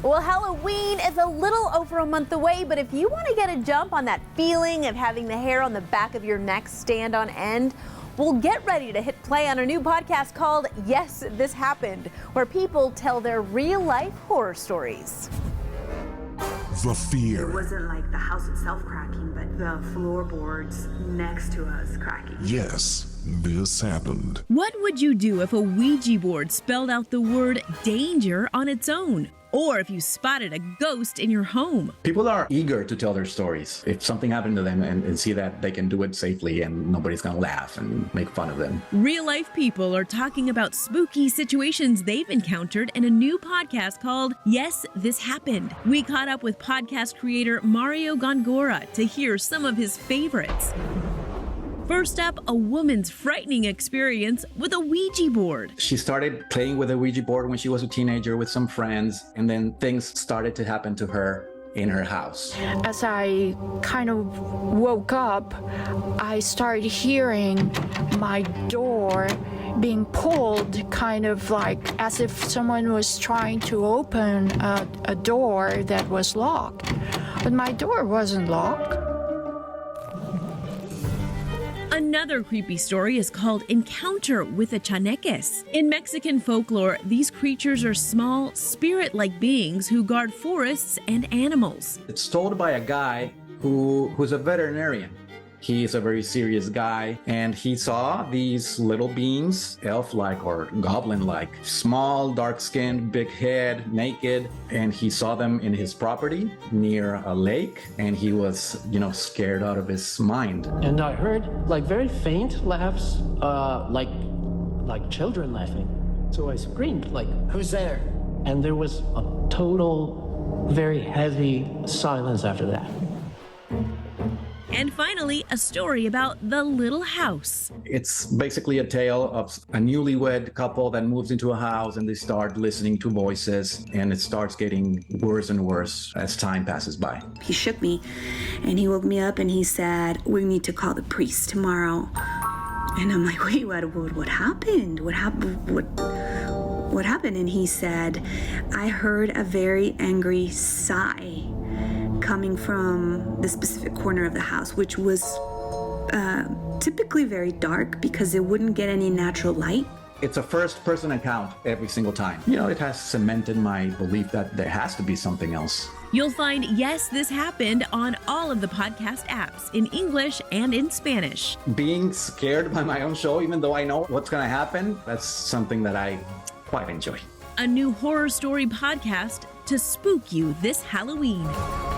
Well, Halloween is a little over a month away, but if you want to get a jump on that feeling of having the hair on the back of your neck stand on end, well, get ready to hit play on a new podcast called Yes, This Happened, where people tell their real-life horror stories. The fear. It wasn't like the house itself cracking, but the floorboards next to us cracking. Yes, this happened. What would you do if a Ouija board spelled out the word danger on its own? Or if you spotted a ghost in your home? People are eager to tell their stories. If something happened to them and see that they can do it safely and nobody's gonna laugh and make fun of them. Real life people are talking about spooky situations they've encountered in a new podcast called Yes, This Happened. We caught up with podcast creator Mario Gongora to hear some of his favorites. First up, a woman's frightening experience with a Ouija board. She started playing with a Ouija board when she was a teenager with some friends, and then things started to happen to her in her house. As I kind of woke up, I started hearing my door being pulled, kind of like as if someone was trying to open a door that was locked. But my door wasn't locked. Another creepy story is called Encounter with a Chanekus. In Mexican folklore, these creatures are small, spirit-like beings who guard forests and animals. It's told by a guy who's a veterinarian. He's a very serious guy, and he saw these little beings, elf-like or goblin-like, small, dark-skinned, big head, naked, and he saw them in his property near a lake, and he was, scared out of his mind. And I heard like very faint laughs, like children laughing. So I screamed, like, "Who's there?" And there was a total, very heavy silence after that. And finally, a story about the little house. It's basically a tale of a newlywed couple that moves into a house and they start listening to voices, and it starts getting worse and worse as time passes by. He shook me and he woke me up and he said, "We need to call the priest tomorrow." And I'm like, "Wait, what happened? What happened?" And he said, "I heard a very angry sigh coming from the specific corner of the house, which was typically very dark because it wouldn't get any natural light." It's a first-person account every single time. It has cemented my belief that there has to be something else. You'll find Yes, This Happened on all of the podcast apps in English and in Spanish. Being scared by my own show, even though I know what's going to happen, that's something that I quite enjoy. A new horror story podcast to spook you this Halloween.